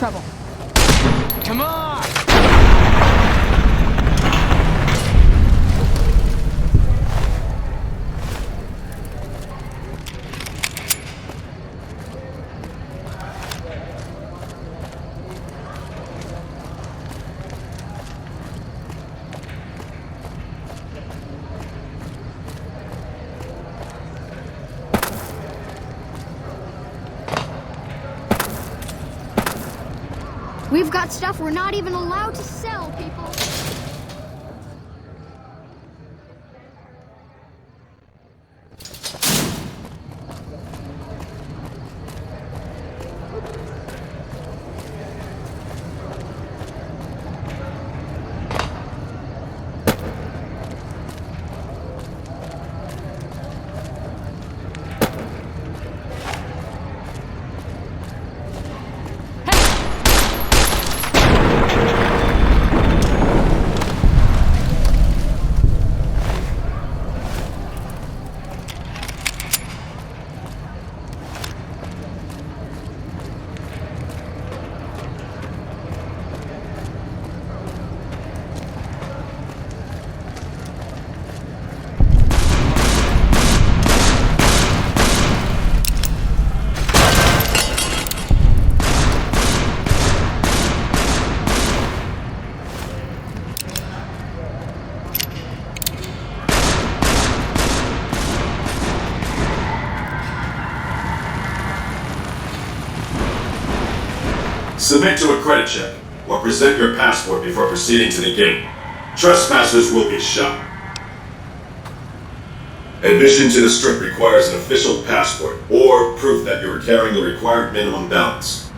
trouble. Come on! We've got stuff we're not even allowed to sell, people. Submit to a credit check, or present your passport before proceeding to the gate. Trespassers will be shot. Admission to the strip requires an official passport, or proof that you are carrying the required minimum balance.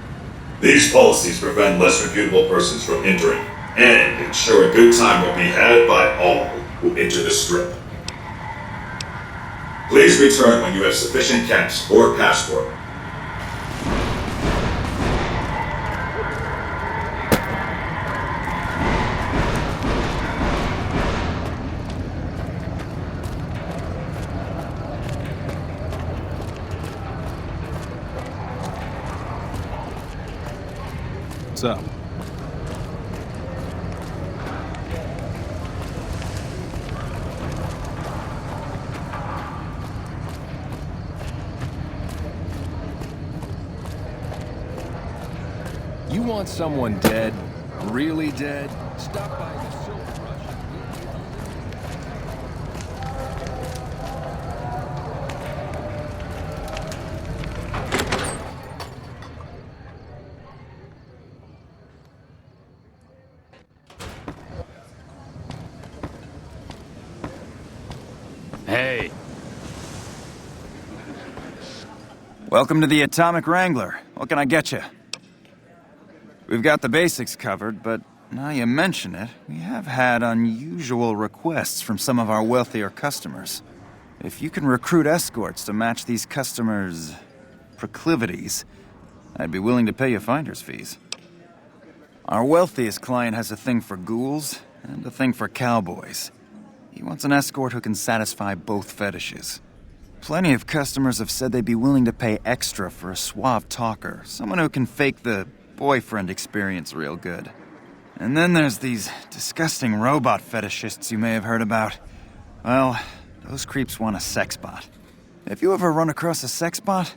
These policies prevent less reputable persons from entering, and ensure a good time will be had by all who enter the strip. Please return when you have sufficient cash or passport. What's up? You want someone dead? Really dead? Stop by the Silver Rush. Hey. Welcome to the Atomic Wrangler. What can I get you? We've got the basics covered, but now you mention it, we have had unusual requests from some of our wealthier customers. If you can recruit escorts to match these customers' proclivities, I'd be willing to pay you finder's fees. Our wealthiest client has a thing for ghouls and a thing for cowboys. He wants an escort who can satisfy both fetishes. Plenty of customers have said they'd be willing to pay extra for a suave talker, someone who can fake the boyfriend experience real good. And then there's these disgusting robot fetishists you may have heard about. Well, those creeps want a sex bot. If you ever run across a sex bot,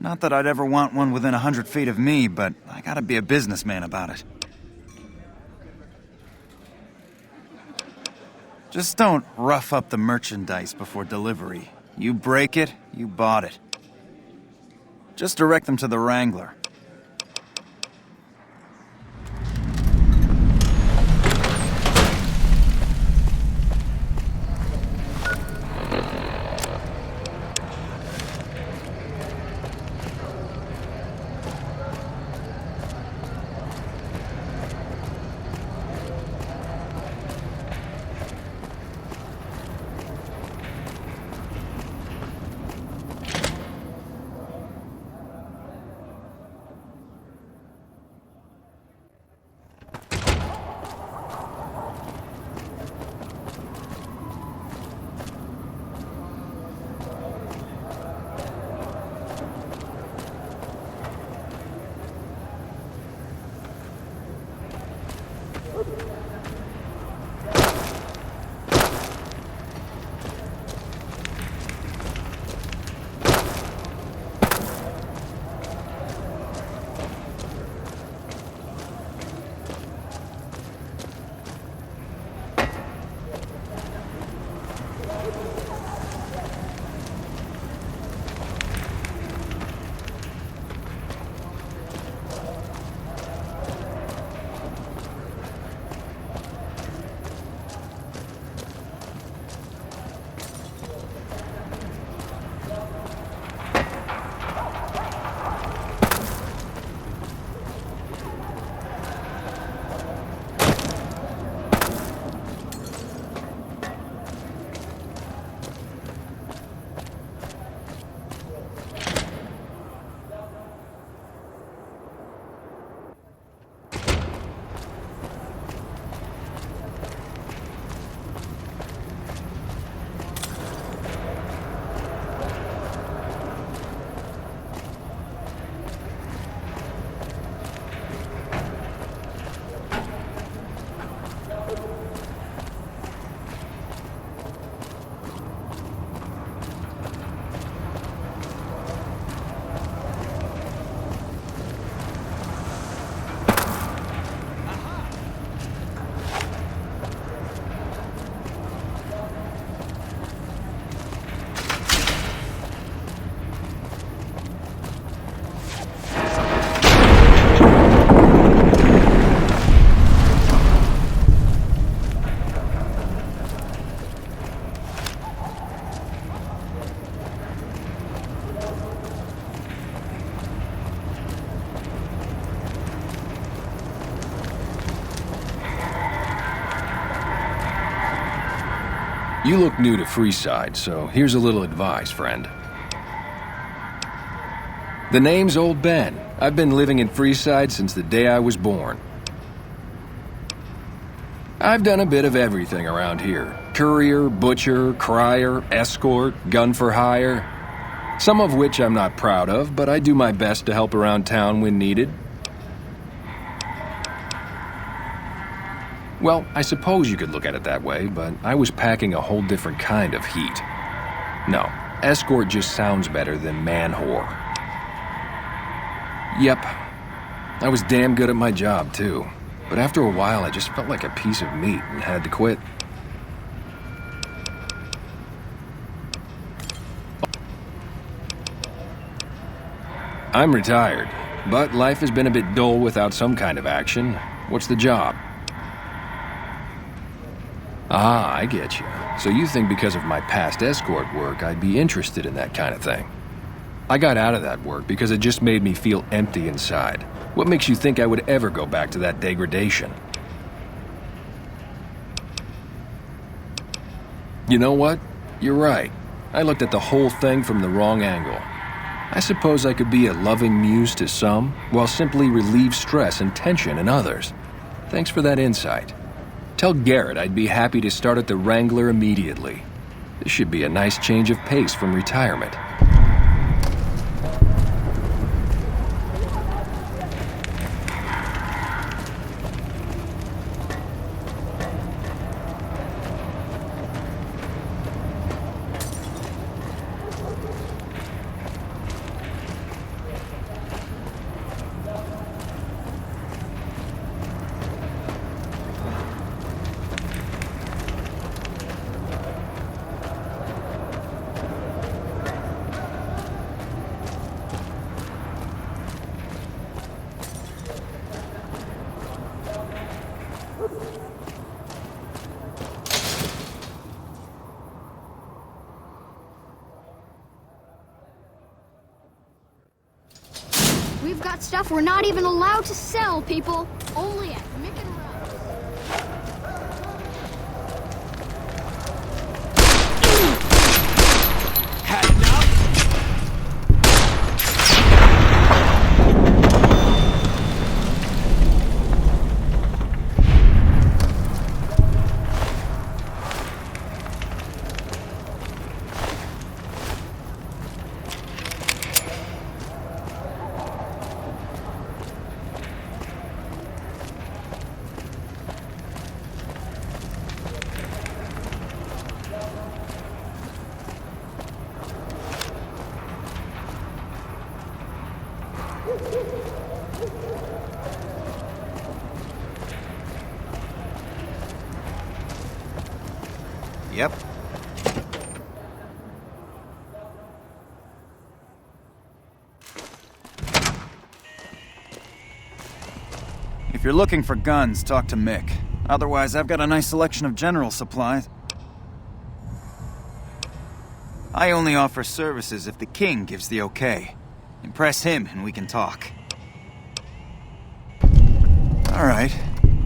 not that I'd ever want one within 100 feet of me, but I gotta be a businessman about it. Just don't rough up the merchandise before delivery. You break it, you bought it. Just direct them to the Wrangler. You look new to Freeside, so here's a little advice, friend. The name's Old Ben. I've been living in Freeside since the day I was born. I've done a bit of everything around here. Courier, butcher, crier, escort, gun for hire. Some of which I'm not proud of, but I do my best to help around town when needed. Well, I suppose you could look at it that way, but I was packing a whole different kind of heat. No, escort just sounds better than man-whore. Yep, I was damn good at my job, too. But after a while, I just felt like a piece of meat and had to quit. I'm retired, but life has been a bit dull without some kind of action. What's the job? Ah, I get you. So you think because of my past escort work, I'd be interested in that kind of thing. I got out of that work because it just made me feel empty inside. What makes you think I would ever go back to that degradation? You know what? You're right. I looked at the whole thing from the wrong angle. I suppose I could be a loving muse to some, while simply relieve stress and tension in others. Thanks for that insight. Tell Garrett I'd be happy to start at the Wrangler immediately. This should be a nice change of pace from retirement. We've got stuff we're not even allowed to sell, people. Only at Mick and Rose. Yep. If you're looking for guns, talk to Mick. Otherwise, I've got a nice selection of general supplies. I only offer services if the king gives the okay. Impress him and we can talk. Alright.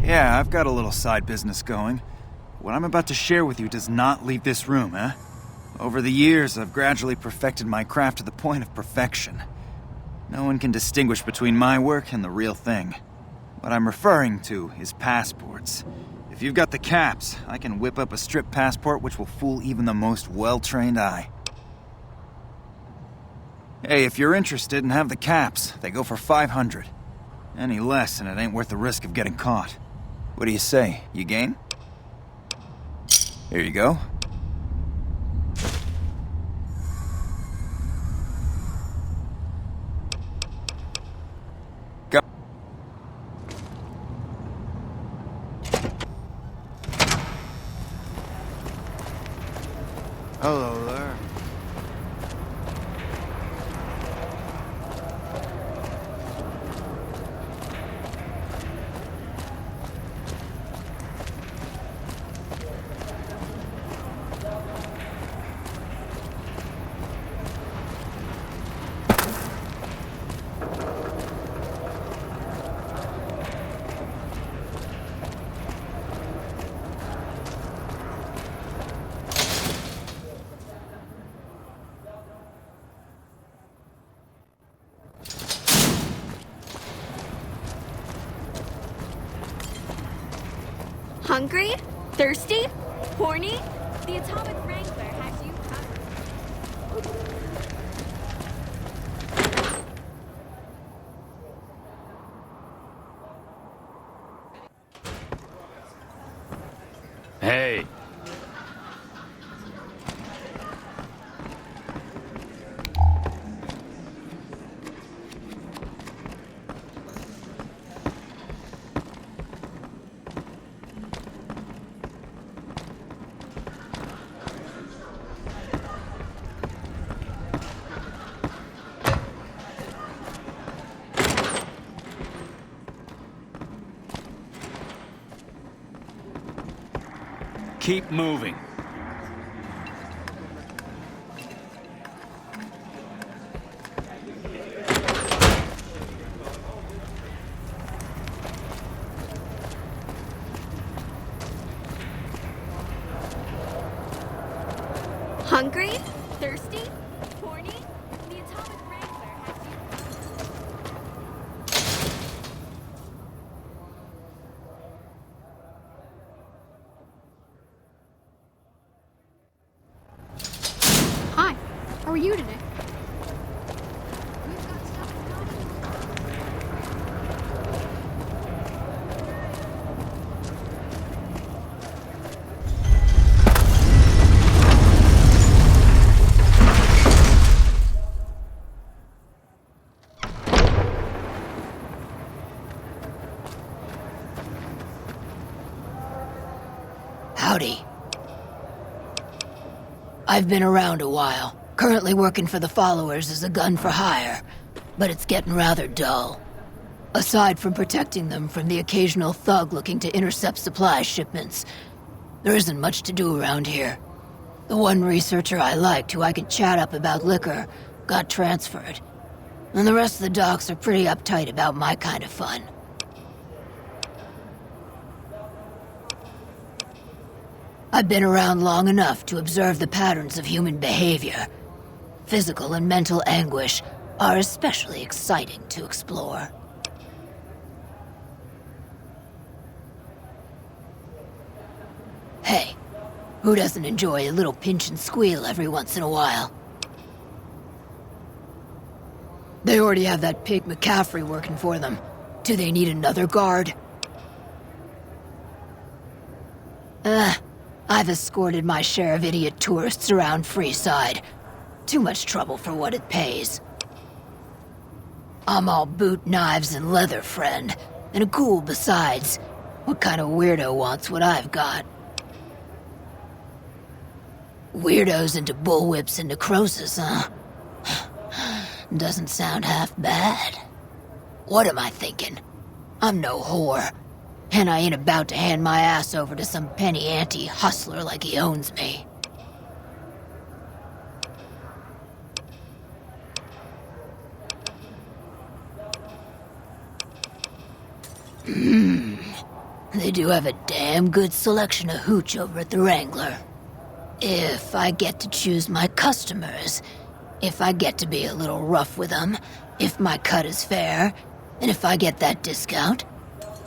Yeah, I've got a little side business going. What I'm about to share with you does not leave this room, eh? Over the years, I've gradually perfected my craft to the point of perfection. No one can distinguish between my work and the real thing. What I'm referring to is passports. If you've got the caps, I can whip up a strip passport which will fool even the most well-trained eye. Hey, if you're interested and have the caps, they go for 500. Any less and it ain't worth the risk of getting caught. What do you say? You game? Here you go. Go. Hello there. Hungry? Thirsty? Horny? The Atomic Wrangler has you covered. Hey. Keep moving. Hungry? Thirsty? Horny? The Atomic Wrangler has you. Hi, how are you today? We've got stuff to know. Howdy. I've been around a while, currently working for the Followers as a gun for hire, but it's getting rather dull. Aside from protecting them from the occasional thug looking to intercept supply shipments, there isn't much to do around here. The one researcher I liked who I could chat up about liquor got transferred, and the rest of the docs are pretty uptight about my kind of fun. I've been around long enough to observe the patterns of human behavior. Physical and mental anguish are especially exciting to explore. Hey, who doesn't enjoy a little pinch and squeal every once in a while? They already have that pig McCaffrey working for them. Do they need another guard? I've escorted my share of idiot tourists around Freeside. Too much trouble for what it pays. I'm all boot, knives, and leather, friend. And a ghoul besides. What kind of weirdo wants what I've got? Weirdos into bullwhips and necrosis, huh? Doesn't sound half bad. What am I thinking? I'm no whore. And I ain't about to hand my ass over to some penny ante hustler like he owns me. They do have a damn good selection of hooch over at the Wrangler. If I get to choose my customers, if I get to be a little rough with them, if my cut is fair, and if I get that discount,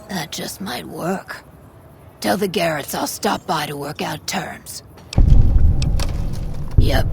that just might work. Tell the Garretts I'll stop by to work out terms. Yep.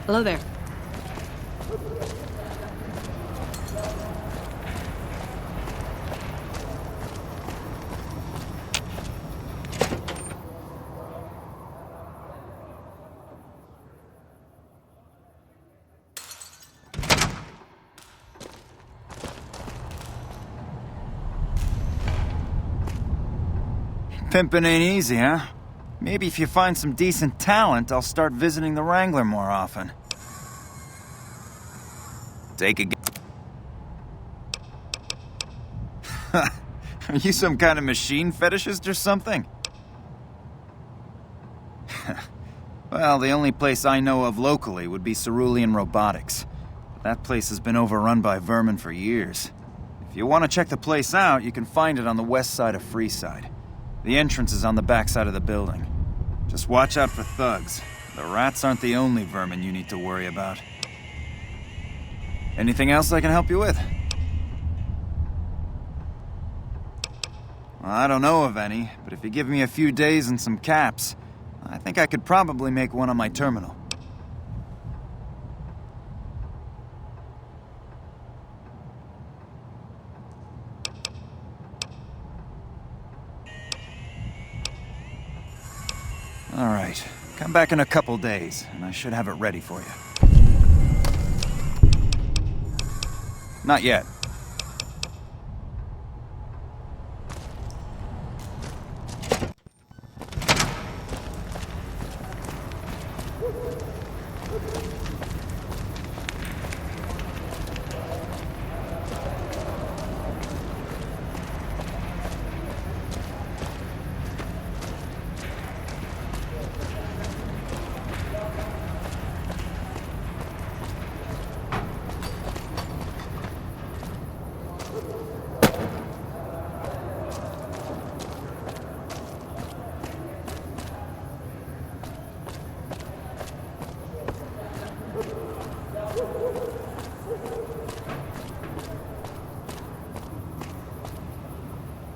Hello there. Pimpin' ain't easy, huh? Maybe if you find some decent talent, I'll start visiting the Wrangler more often. Take a Are you some kind of machine fetishist or something? Well, the only place I know of locally would be Cerulean Robotics. That place has been overrun by vermin for years. If you want to check the place out, you can find it on the west side of Freeside. The entrance is on the back side of the building. Just watch out for thugs. The rats aren't the only vermin you need to worry about. Anything else I can help you with? Well, I don't know of any, but if you give me a few days and some caps, I think I could probably make one on my terminal. All right, come back in a couple days, and I should have it ready for you. Not yet.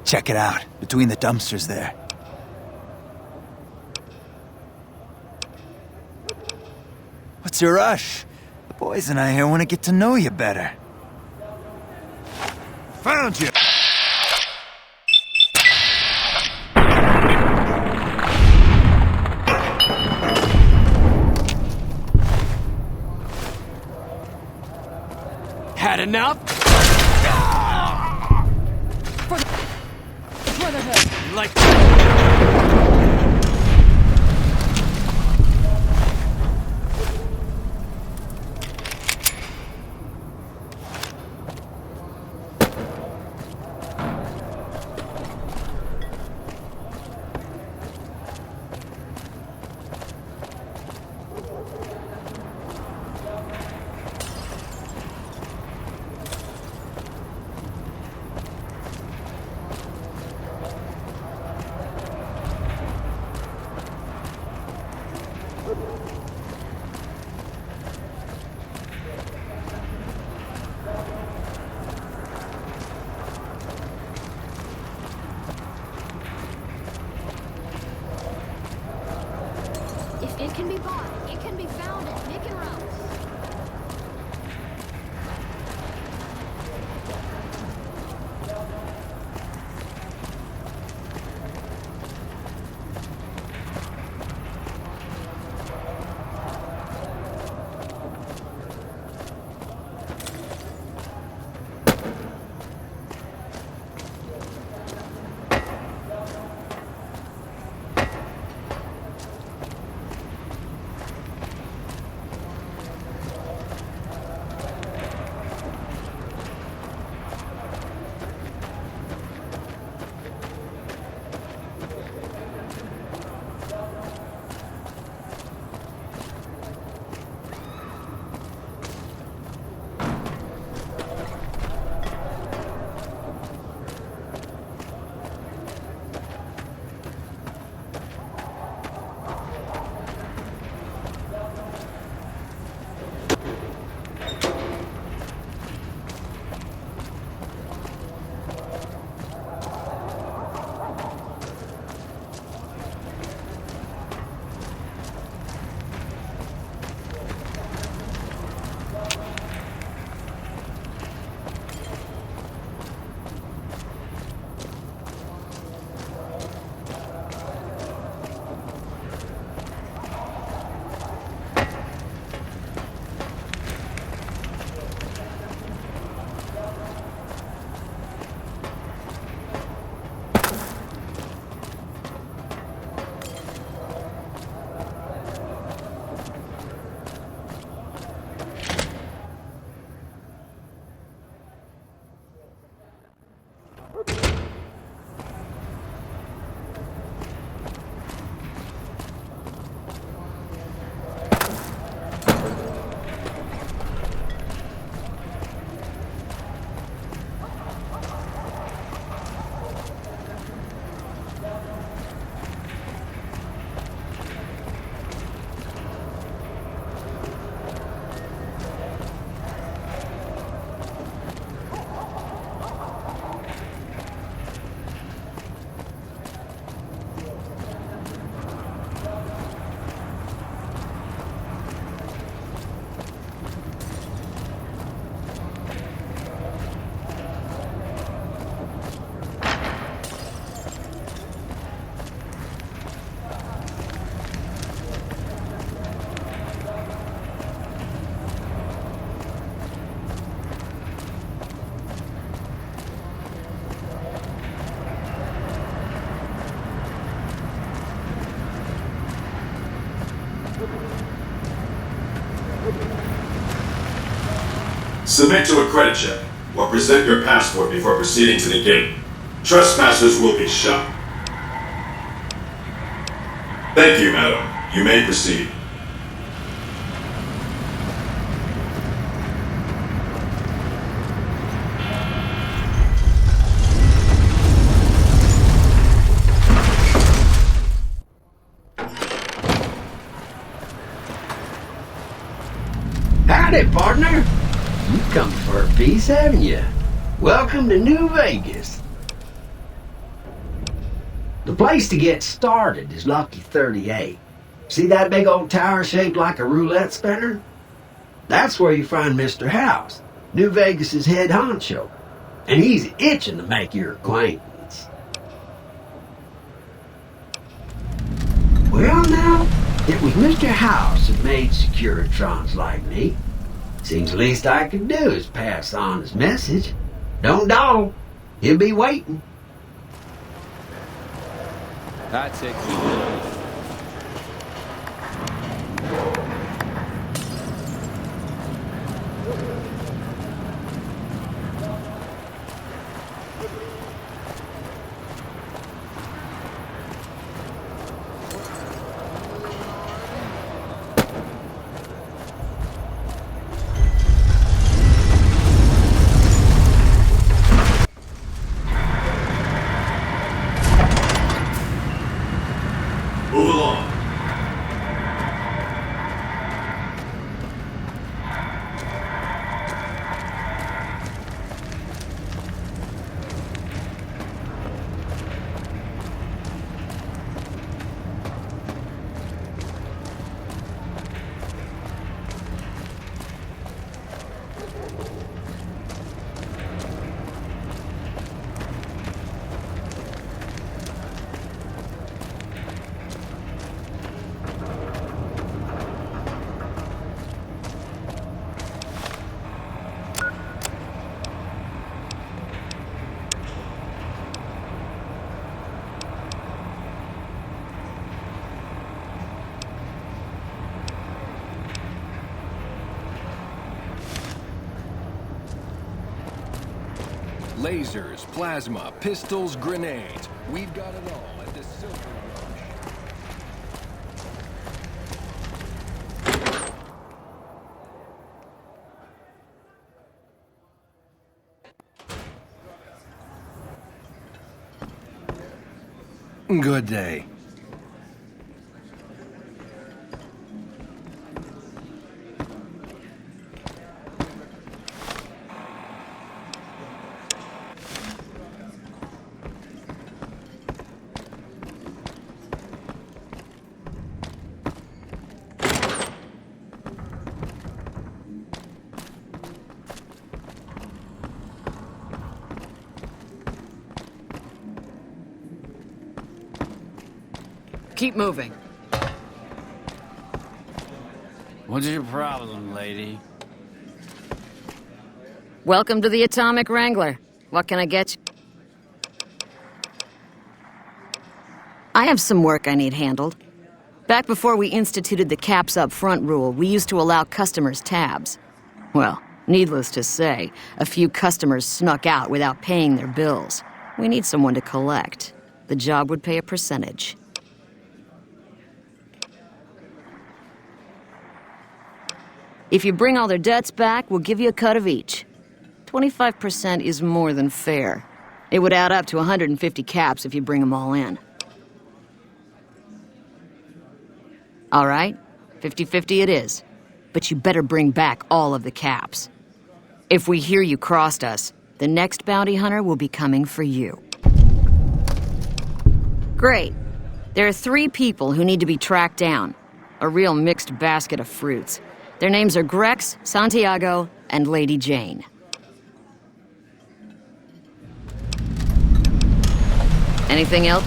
Check it out, between the dumpsters there. What's your rush? The boys and I here want to get to know you better. Found you! Had enough? Like... If it can be bought, it can be found at Nick and Ralph's. Submit to a credit check, or present your passport before proceeding to the gate. Trespassers will be shot. Thank you, madam. You may proceed. Howdy, partner. You come for a piece, haven't you? Welcome to New Vegas. The place to get started is Lucky 38. See that big old tower shaped like a roulette spinner? That's where you find Mr. House, New Vegas's head honcho. And he's itching to make your acquaintance. Well now, it was Mr. House that made Securitrons like me. Seems the least I could do is pass on his message. Don't dawdle. He'll be waiting. That's it. Move along. Lasers, plasma, pistols, grenades. We've got it all at the Silver Rush. Good day. Keep moving. What's your problem, lady? Welcome to the Atomic Wrangler. What can I get you? I have some work I need handled. Back before we instituted the caps up front rule, we used to allow customers tabs. Well, needless to say, a few customers snuck out without paying their bills. We need someone to collect. The job would pay a percentage. If you bring all their debts back, we'll give you a cut of each. 25% is more than fair. It would add up to 150 caps if you bring them all in. All right, 50-50 it is. But you better bring back all of the caps. If we hear you crossed us, the next bounty hunter will be coming for you. Great. There are 3 people who need to be tracked down. A real mixed basket of fruits. Their names are Grex, Santiago, and Lady Jane. Anything else?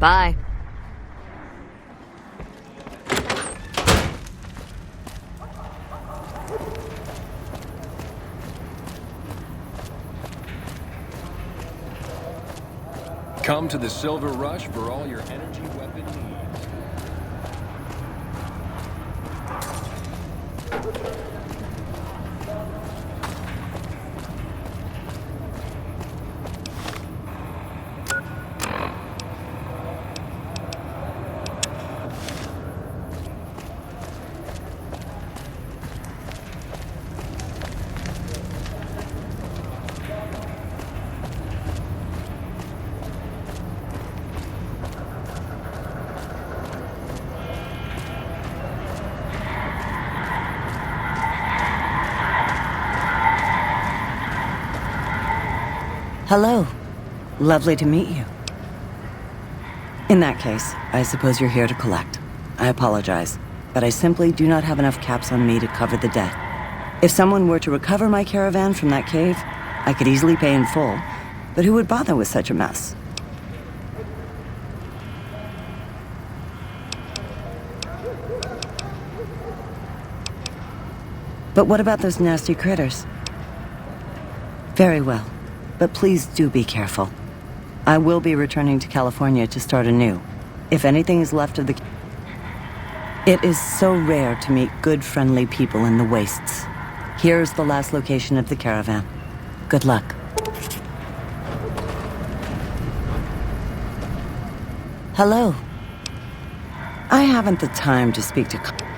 Bye. Come to the Silver Rush for all your energy weapon needs. Hello. Lovely to meet you. In that case, I suppose you're here to collect. I apologize, but I simply do not have enough caps on me to cover the debt. If someone were to recover my caravan from that cave, I could easily pay in full, but who would bother with such a mess? But what about those nasty critters? Very well, but please do be careful. I will be returning to California to start anew. If anything is left of the... It is so rare to meet good, friendly people in the wastes. Here's the last location of the caravan. Good luck. Hello. I haven't the time to speak to...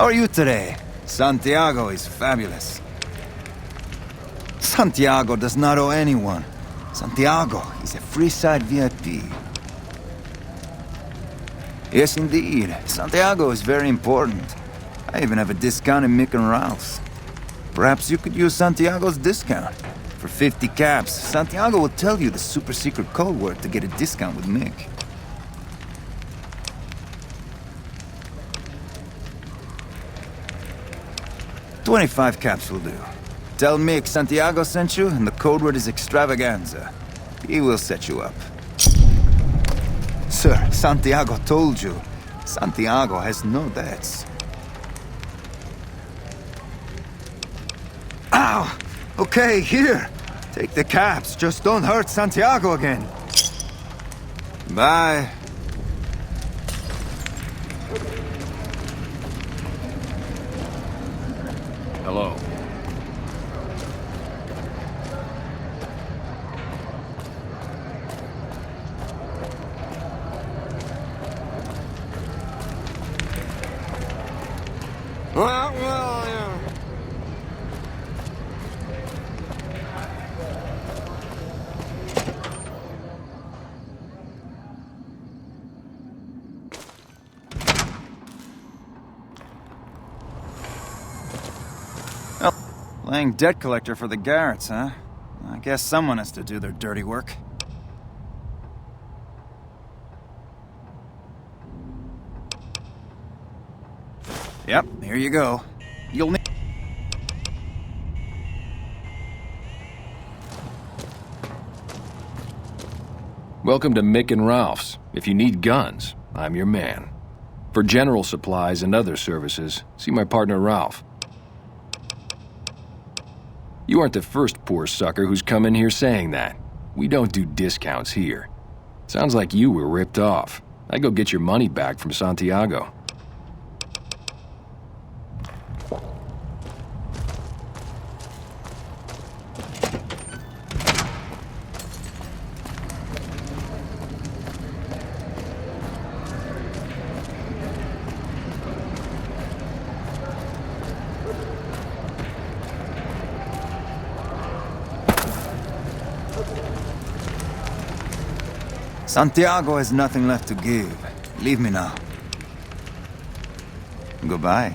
How are you today? Santiago is fabulous. Santiago does not owe anyone. Santiago is a free-side VIP. Yes, indeed. Santiago is very important. I even have a discount in Mick and Ralph's. Perhaps you could use Santiago's discount. For 50 caps, Santiago will tell you the super-secret code word to get a discount with Mick. $25 caps will do. Tell Mick Santiago sent you, and the code word is extravaganza. He will set you up. Sir, Santiago told you. Santiago has no debts. Ow! Okay, here. Take the caps. Just don't hurt Santiago again. Bye. Hello. Playing debt collector for the Garretts, huh? I guess someone has to do their dirty work. Yep, here you go. You'll need... Welcome to Mick and Ralph's. If you need guns, I'm your man. For general supplies and other services, see my partner Ralph. You aren't the first poor sucker who's come in here saying that. We don't do discounts here. Sounds like you were ripped off. I'd go get your money back from Santiago. Santiago has nothing left to give. Leave me now. Goodbye.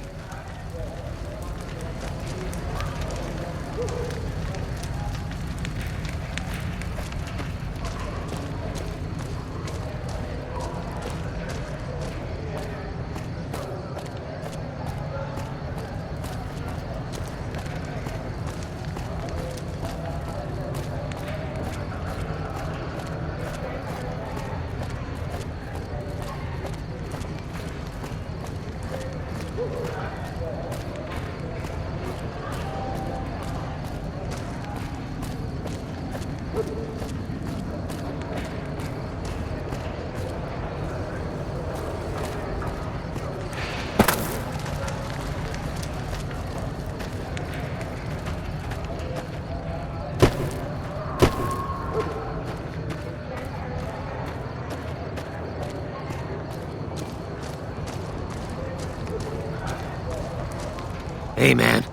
Hey, man.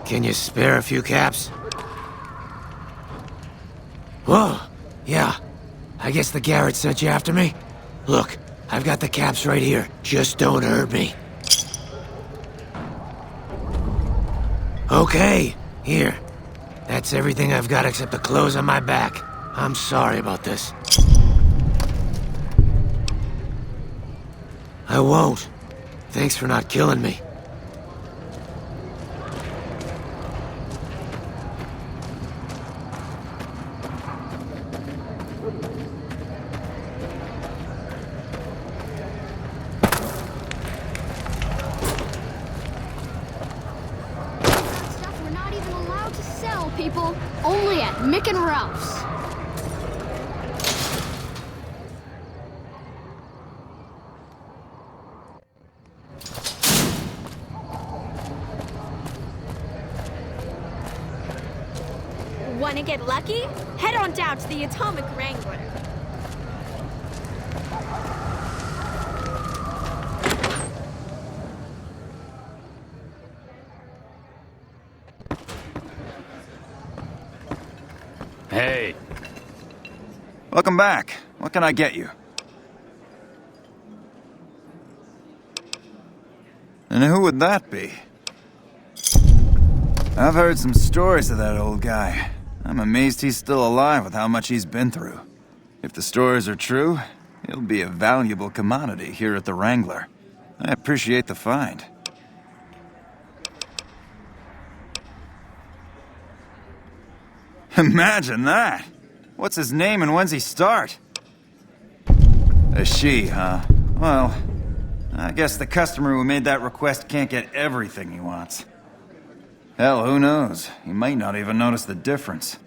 Can you spare a few caps? Whoa, yeah. I guess the Garretts sent you after me? Look, I've got the caps right here. Just don't hurt me. Okay, here. That's everything I've got except the clothes on my back. I'm sorry about this. I won't. Thanks for not killing me. Stuff we're not even allowed to sell, people. Only at Mick and Ralph's. Want to get lucky? Head on down to the Atomic Wrangler. Hey. Welcome back. What can I get you? And who would that be? I've heard some stories of that old guy. I'm amazed he's still alive with how much he's been through. If the stories are true, he'll be a valuable commodity here at the Wrangler. I appreciate the find. Imagine that! What's his name and when's he start? A she, huh? Well, I guess the customer who made that request can't get everything he wants. Hell, who knows? He might not even notice the difference.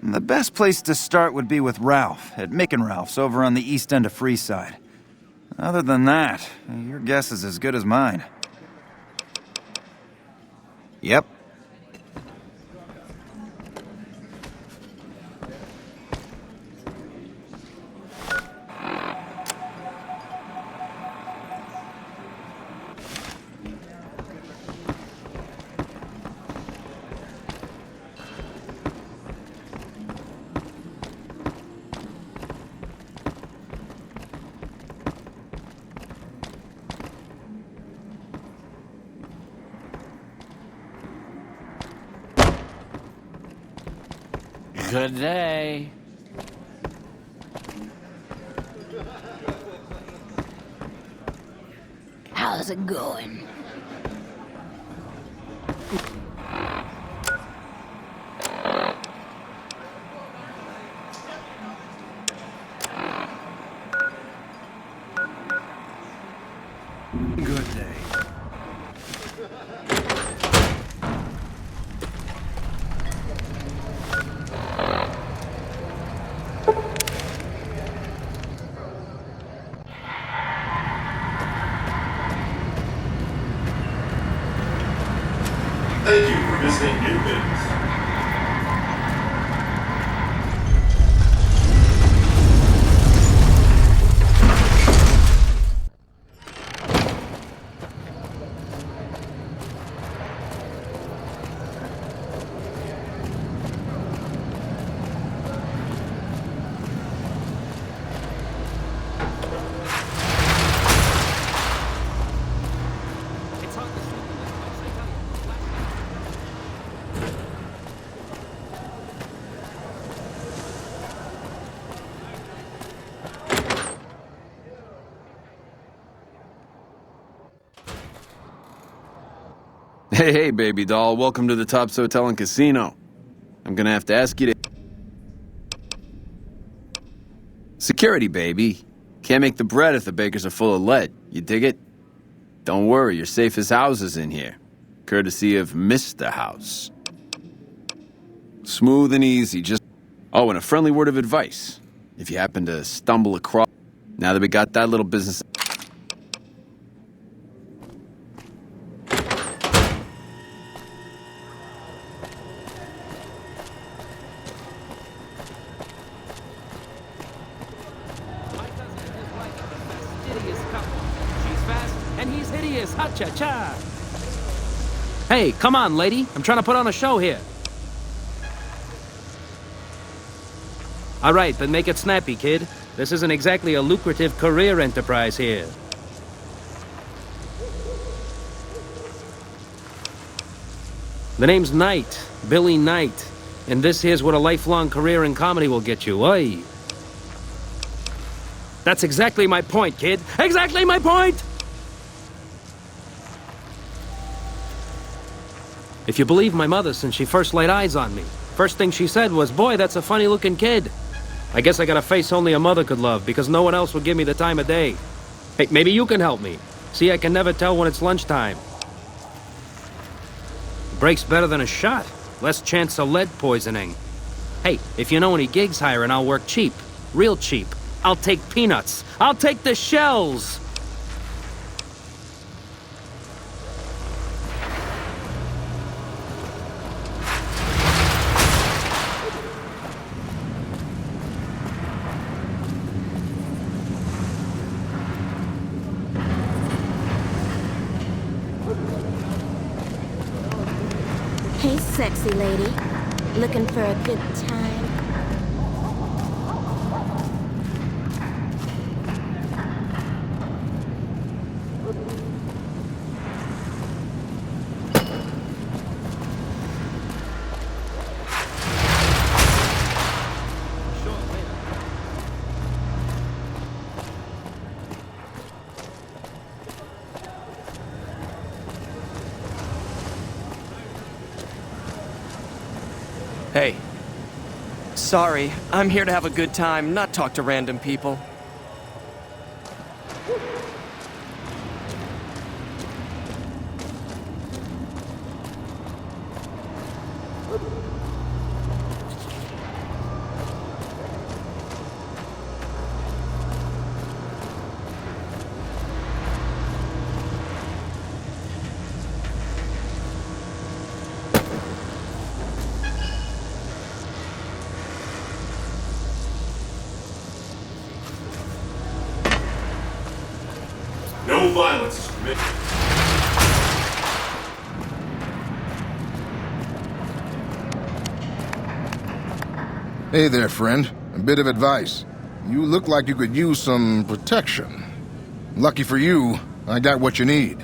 The best place to start would be with Ralph, at Mick and Ralph's over on the east end of Freeside. Other than that, your guess is as good as mine. Yep. Good day. How's it going? Good day. Thank you for visiting New Vegas. Hey, baby doll. Welcome to the Tops Hotel and Casino. I'm gonna have to ask you to... Security, baby. Can't make the bread if the bakers are full of lead. You dig it? Don't worry, you're safe as houses in here. Courtesy of Mr. House. Smooth and easy, just... Oh, and a friendly word of advice. If you happen to stumble across... Now that we got that little business... Ha-cha-cha! Hey, come on, lady. I'm trying to put on a show here. All right, then make it snappy, kid. This isn't exactly a lucrative career enterprise here. The name's Knight, Billy Knight. And this here's what a lifelong career in comedy will get you, oi? That's exactly my point, kid. Exactly my point! If you believe my mother, since she first laid eyes on me, first thing she said was, "Boy, that's a funny-looking kid." I guess I got a face only a mother could love, because no one else would give me the time of day. Hey, maybe you can help me. See, I can never tell when it's lunchtime. Break's better than a shot. Less chance of lead poisoning. Hey, if you know any gigs hiring, I'll work cheap. Real cheap. I'll take peanuts. I'll take the shells! Hey, sexy lady. Looking for a good time? Hey. Sorry, I'm here to have a good time, not talk to random people. No violence is permitted. Hey there, friend. A bit of advice. You look like you could use some protection. Lucky for you, I got what you need.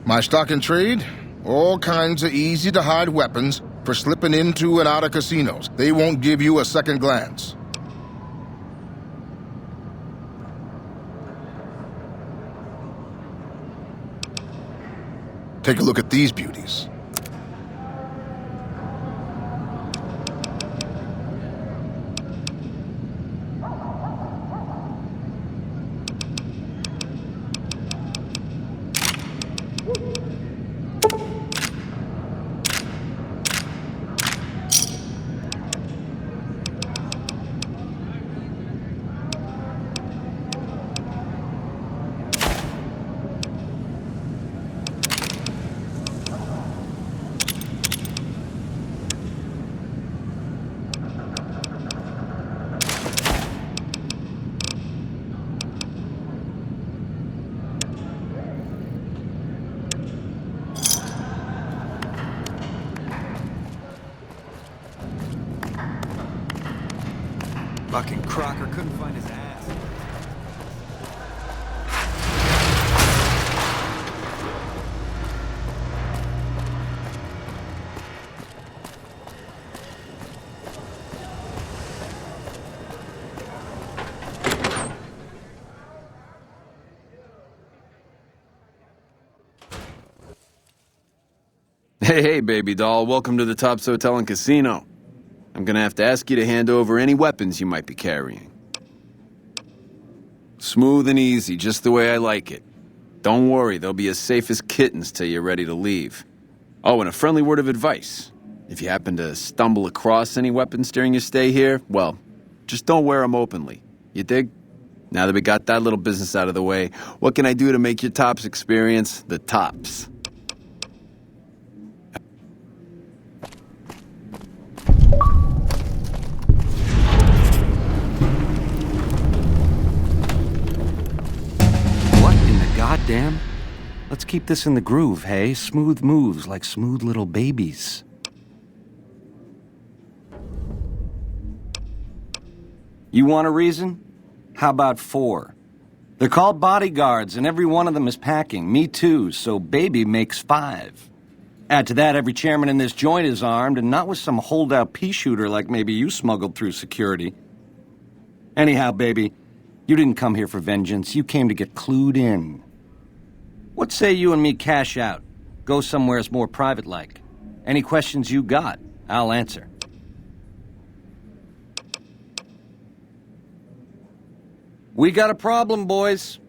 My stock and trade? All kinds of easy-to-hide weapons for slipping into and out of casinos. They won't give you a second glance. Take a look at these beauties. Fucking Crocker couldn't find his ass. Hey, baby doll. Welcome to the Tops Hotel and Casino. I'm gonna have to ask you to hand over any weapons you might be carrying. Smooth and easy, just the way I like it. Don't worry, they'll be as safe as kittens till you're ready to leave. Oh, and a friendly word of advice. If you happen to stumble across any weapons during your stay here, well, just don't wear them openly. You dig? Now that we got that little business out of the way, what can I do to make your Tops experience the tops? Goddamn. Let's keep this in the groove, hey? Smooth moves like smooth little babies. You want a reason? How about 4? They're called bodyguards, and every one of them is packing. Me too, so baby makes 5. Add to that, every chairman in this joint is armed, and not with some holdout pea shooter like maybe you smuggled through security. Anyhow, baby, you didn't come here for vengeance. You came to get clued in. What say you and me cash out? Go somewheres more private-like. Any questions you got, I'll answer. We got a problem, boys.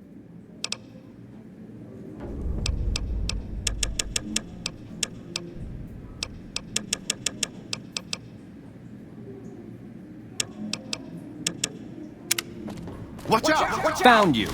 Watch out! Found you.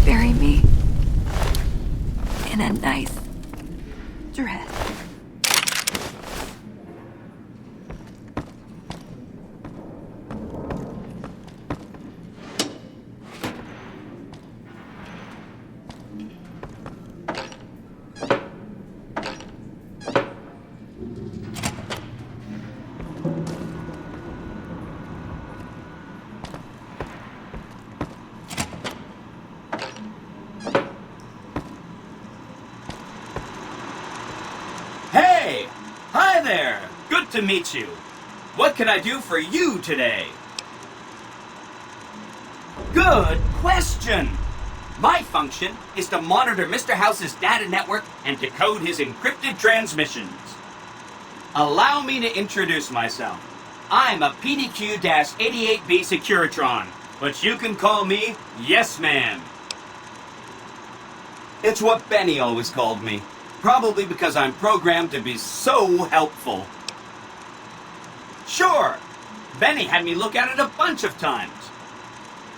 bury me in a nice dress. Hey! Hi there! Good to meet you. What can I do for you today? Good question! My function is to monitor Mr. House's data network and decode his encrypted transmissions. Allow me to introduce myself. I'm a PDQ-88B Securitron, but you can call me Yes Man. It's what Benny always called me. Probably because I'm programmed to be so helpful. Sure, Benny had me look at it a bunch of times.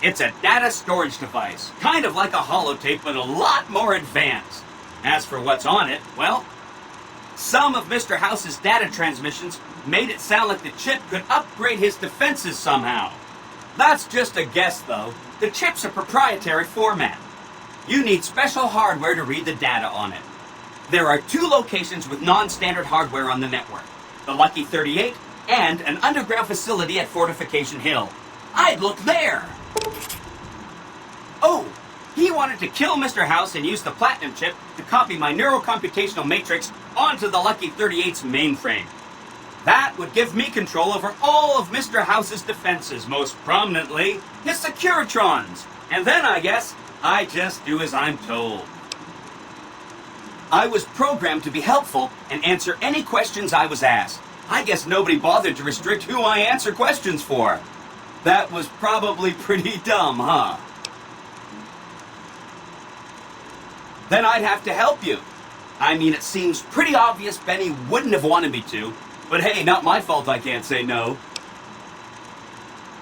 It's a data storage device, kind of like a holotape, but a lot more advanced. As for what's on it, well, some of Mr. House's data transmissions made it sound like the chip could upgrade his defenses somehow. That's just a guess, though. The chip's a proprietary format. You need special hardware to read the data on it. There are 2 locations with non-standard hardware on the network. The Lucky 38 and an underground facility at Fortification Hill. I'd look there! Oh, he wanted to kill Mr. House and use the Platinum chip to copy my neurocomputational matrix onto the Lucky 38's mainframe. That would give me control over all of Mr. House's defenses, most prominently his Securitrons. And then, I guess, I just do as I'm told. I was programmed to be helpful and answer any questions I was asked. I guess nobody bothered to restrict who I answer questions for. That was probably pretty dumb, huh? Then I'd have to help you. I mean, it seems pretty obvious Benny wouldn't have wanted me to, but hey, not my fault I can't say no.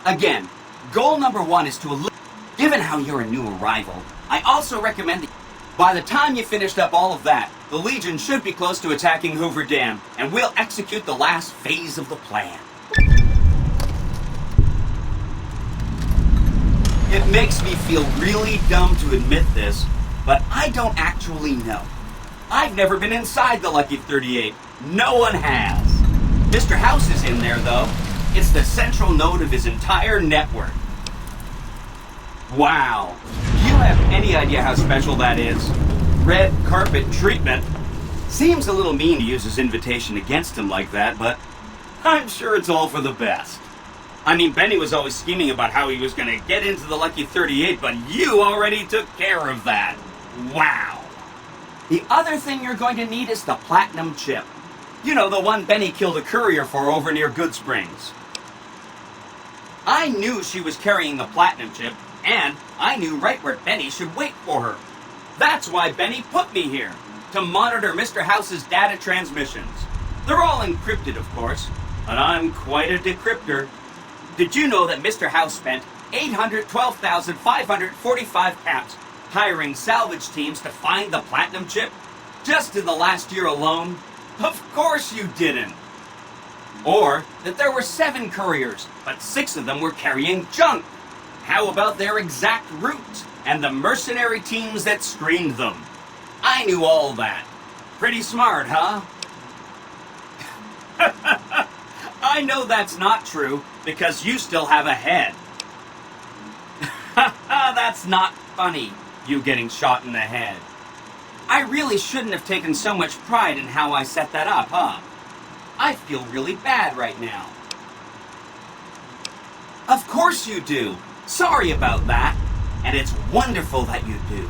Again, goal number 1 is to eliminate. Given how you're a new arrival, I also recommend that by the time you finished up all of that, the Legion should be close to attacking Hoover Dam, and we'll execute the last phase of the plan. It makes me feel really dumb to admit this, but I don't actually know. I've never been inside the Lucky 38. No one has. Mr. House is in there, though. It's the central node of his entire network. Wow. Do you have any idea how special that is? Red carpet treatment. Seems a little mean to use his invitation against him like that, but I'm sure it's all for the best. I mean, Benny was always scheming about how he was going to get into the Lucky 38, but you already took care of that. Wow. The other thing you're going to need is the Platinum chip. You know, the one Benny killed a courier for over near Good Springs. I knew she was carrying the Platinum chip, and I knew right where Benny should wait for her. That's why Benny put me here, to monitor Mr. House's data transmissions. They're all encrypted, of course, but I'm quite a decryptor. Did you know that Mr. House spent 812,545 caps hiring salvage teams to find the Platinum chip? Just in the last year alone? Of course you didn't. Or that there were 7 couriers, but 6 of them were carrying junk. How about their exact routes and the mercenary teams that screened them? I knew all that. Pretty smart, huh? I know that's not true, because you still have a head. That's not funny, you getting shot in the head. I really shouldn't have taken so much pride in how I set that up, huh? I feel really bad right now. Of course you do. Sorry about that. And it's wonderful that you do.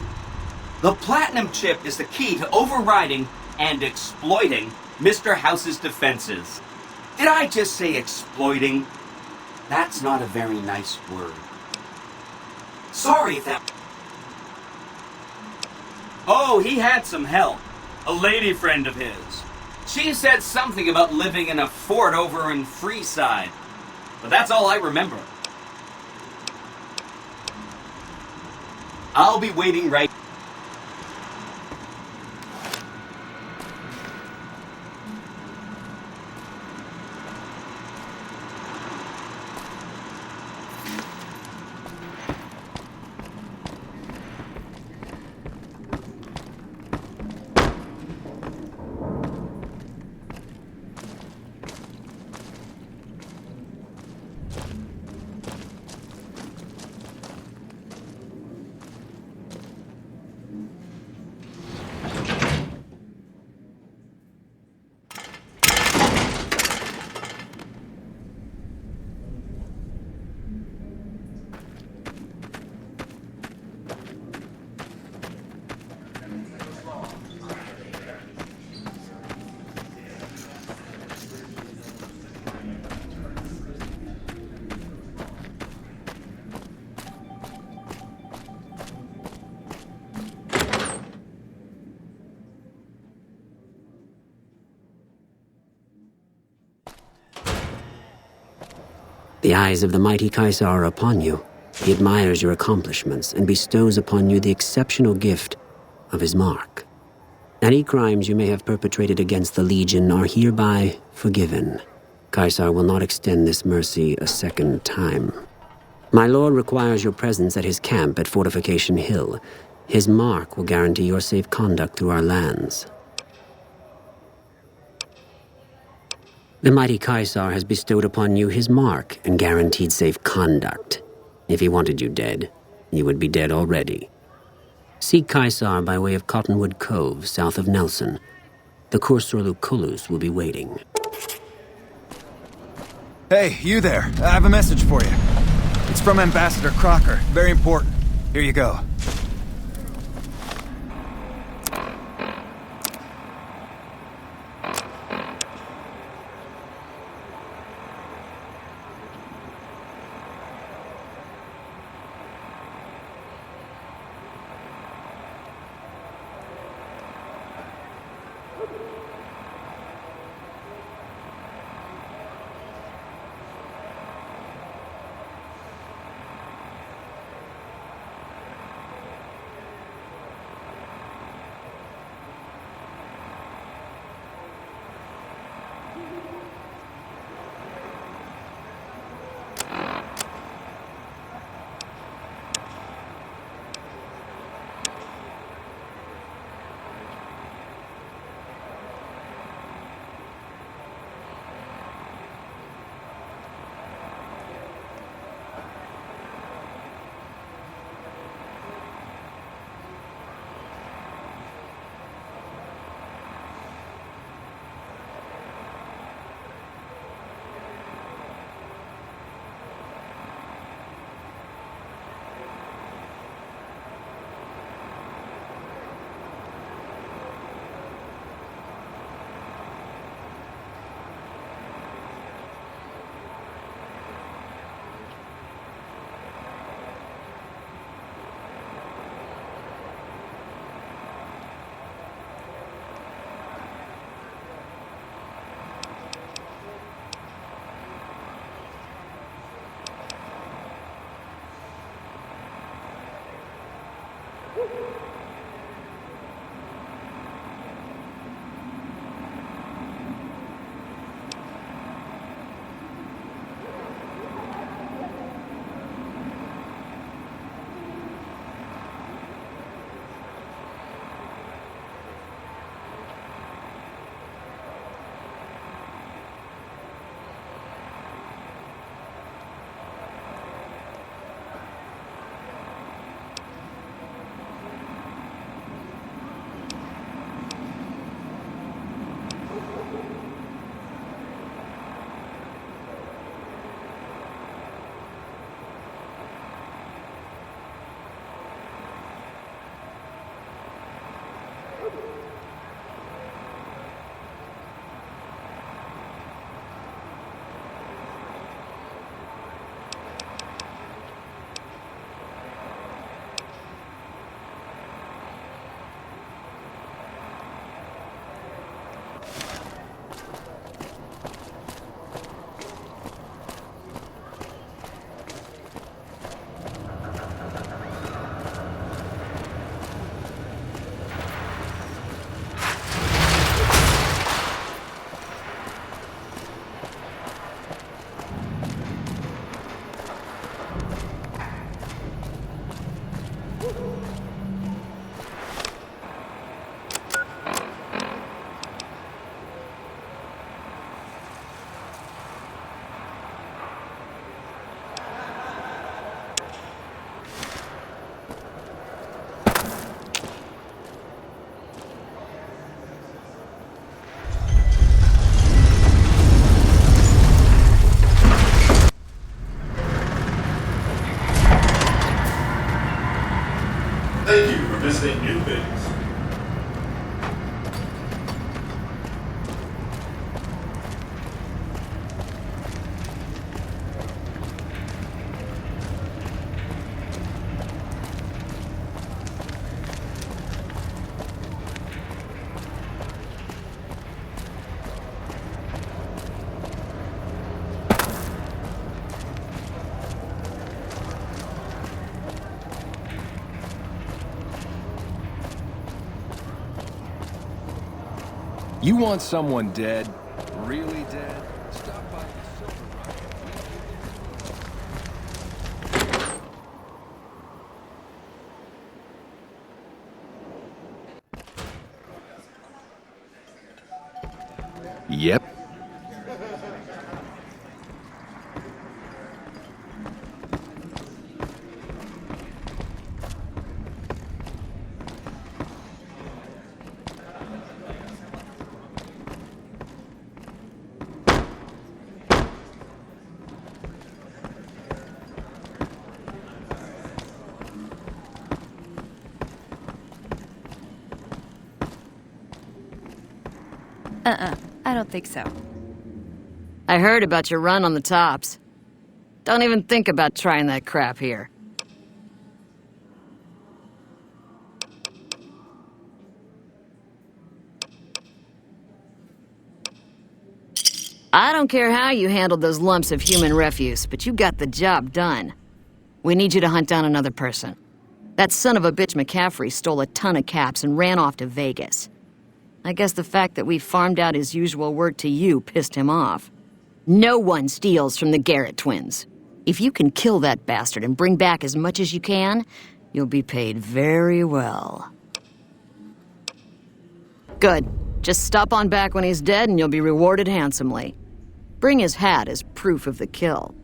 The Platinum chip is the key to overriding and exploiting Mr. House's defenses. Did I just say exploiting? That's not a very nice word. Sorry if that... Oh, he had some help. A lady friend of his. She said something about living in a fort over in Freeside. But that's all I remember. I'll be waiting right... The eyes of the mighty Kaisar are upon you. He admires your accomplishments and bestows upon you the exceptional gift of his mark. Any crimes you may have perpetrated against the Legion are hereby forgiven. Kaisar will not extend this mercy a second time. My lord requires your presence at his camp at Fortification Hill. His mark will guarantee your safe conduct through our lands. The mighty Kaisar has bestowed upon you his mark and guaranteed safe conduct. If he wanted you dead, you would be dead already. Seek Kaisar by way of Cottonwood Cove, south of Nelson. The Kursorlu Kulus will be waiting. Hey, you there. I have a message for you. It's from Ambassador Crocker. Very important. Here you go. Thank you for visiting New Vegas. You want someone dead? Really dead? Stop by the Silver Rock. Yep. I don't think so. I heard about your run on the tops. Don't even think about trying that crap here. I don't care how you handled those lumps of human refuse, but you got the job done. We need you to hunt down another person. That son of a bitch McCaffrey stole a ton of caps and ran off to Vegas. I guess the fact that we farmed out his usual work to you pissed him off. No one steals from the Garrett twins. If you can kill that bastard and bring back as much as you can, you'll be paid very well. Good. Just stop on back when he's dead and you'll be rewarded handsomely. Bring his hat as proof of the kill.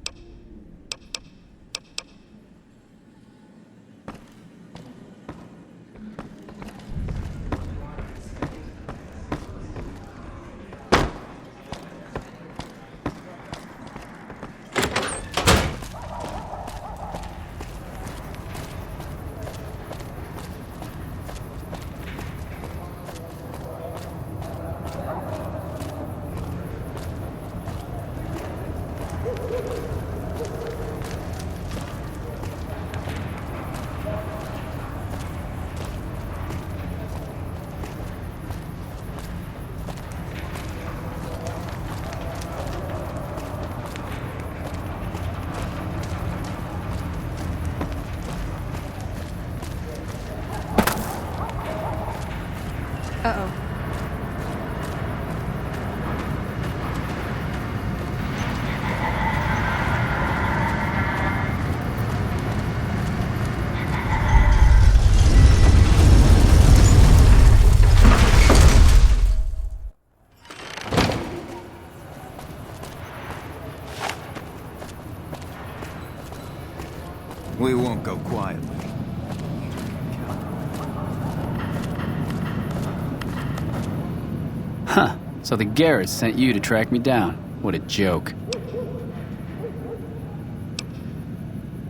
Uh-oh. We won't go quietly. Huh. So the Garretts sent you to track me down. What a joke.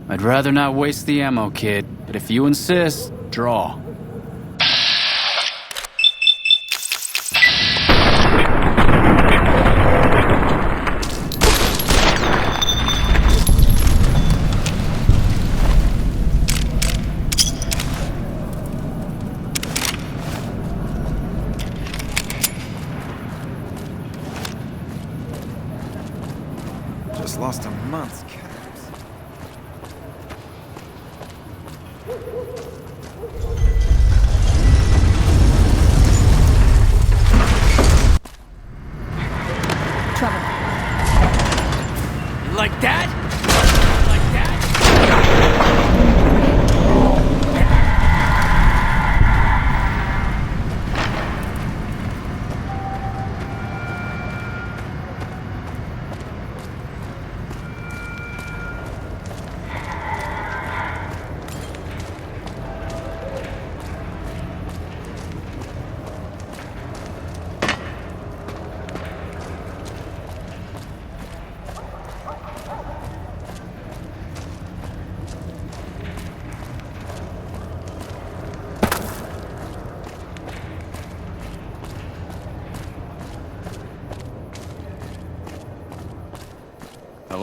I'd rather not waste the ammo, kid. But if you insist, draw. Just lost a month's caps. Trouble. Like that?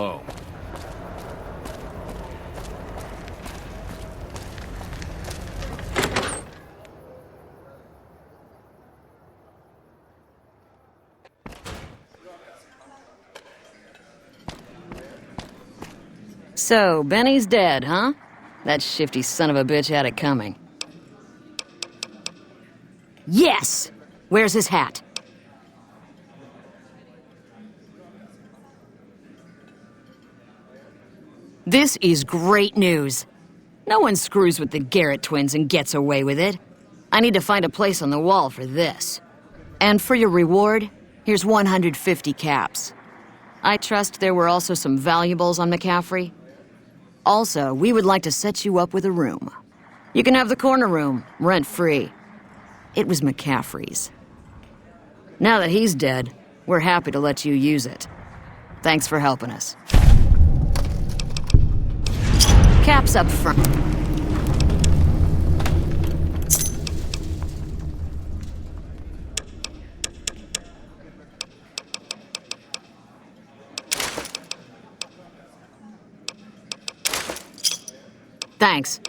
below. So, Benny's dead, huh? That shifty son of a bitch had it coming. Yes! Where's his hat? This is great news. No one screws with the Garrett twins and gets away with it. I need to find a place on the wall for this. And for your reward, here's 150 caps. I trust there were also some valuables on McCaffrey. Also, we would like to set you up with a room. You can have the corner room, rent-free. It was McCaffrey's. Now that he's dead, we're happy to let you use it. Thanks for helping us. Caps up front. Thanks.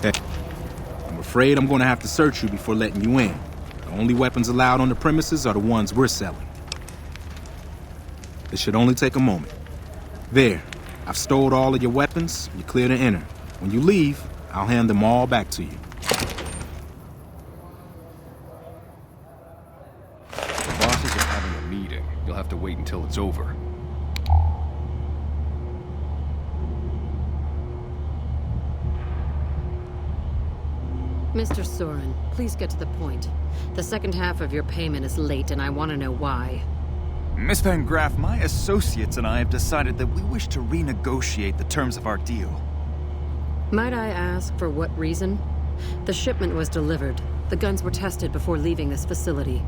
I'm afraid I'm gonna have to search you before letting you in. The only weapons allowed on the premises are the ones we're selling. This should only take a moment. There, I've stowed all of your weapons. You're clear to enter. When you leave, I'll hand them all back to you. The bosses are having a meeting. You'll have to wait until it's over. Mr. Soren, please get to the point. The second half of your payment is late, and I want to know why. Miss Van Graff, my associates and I have decided that we wish to renegotiate the terms of our deal. Might I ask for what reason? The shipment was delivered. The guns were tested before leaving this facility.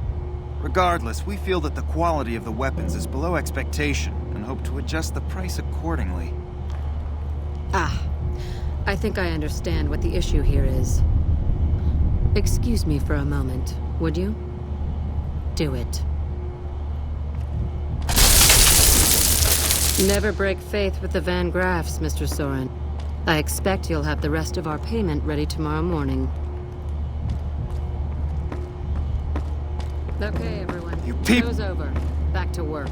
Regardless, we feel that the quality of the weapons is below expectation and hope to adjust the price accordingly. Ah, I think I understand what the issue here is. Excuse me for a moment, would you? Do it. Never break faith with the Van Graffs, Mr. Soren. I expect you'll have the rest of our payment ready tomorrow morning. Okay, everyone. Show's over. Back to work.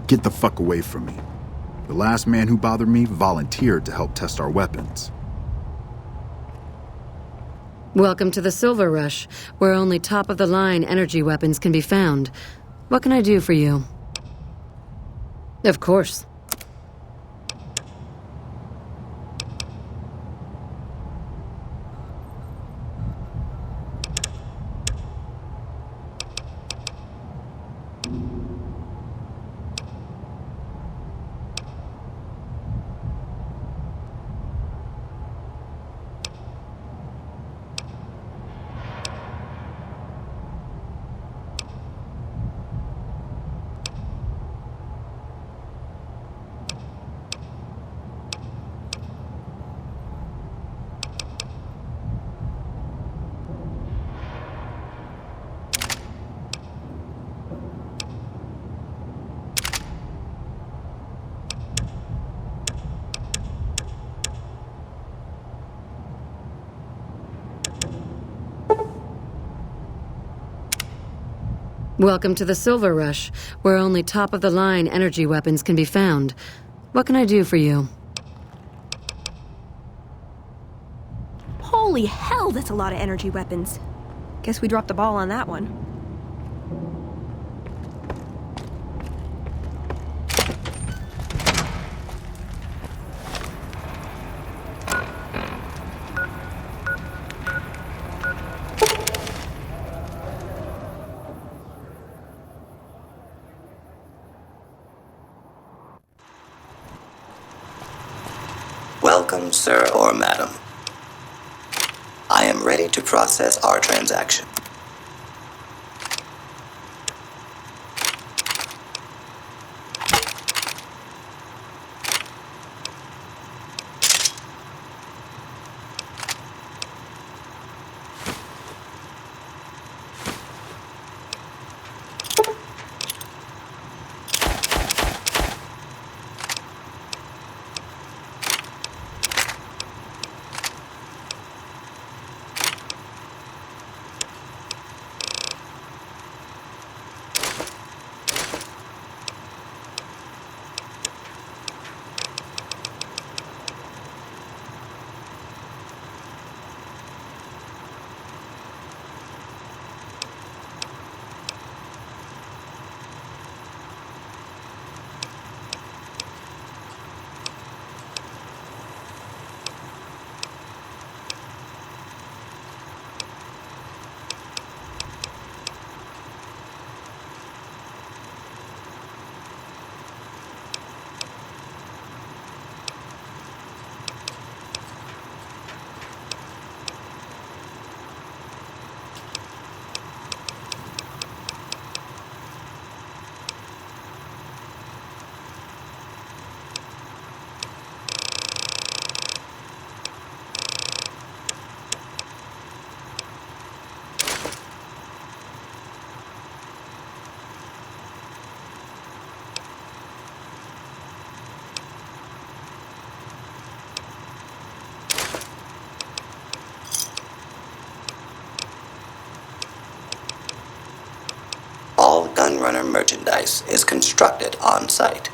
Get the fuck away from me. The last man who bothered me volunteered to help test our weapons. Welcome to the Silver Rush, where only top-of-the-line energy weapons can be found. What can I do for you? Of course. Welcome to the Silver Rush, where only top-of-the-line energy weapons can be found. What can I do for you? Holy hell, that's a lot of energy weapons. Guess we dropped the ball on that one. Welcome, sir or madam. ready to process our transaction. All Gunrunner merchandise is constructed on site.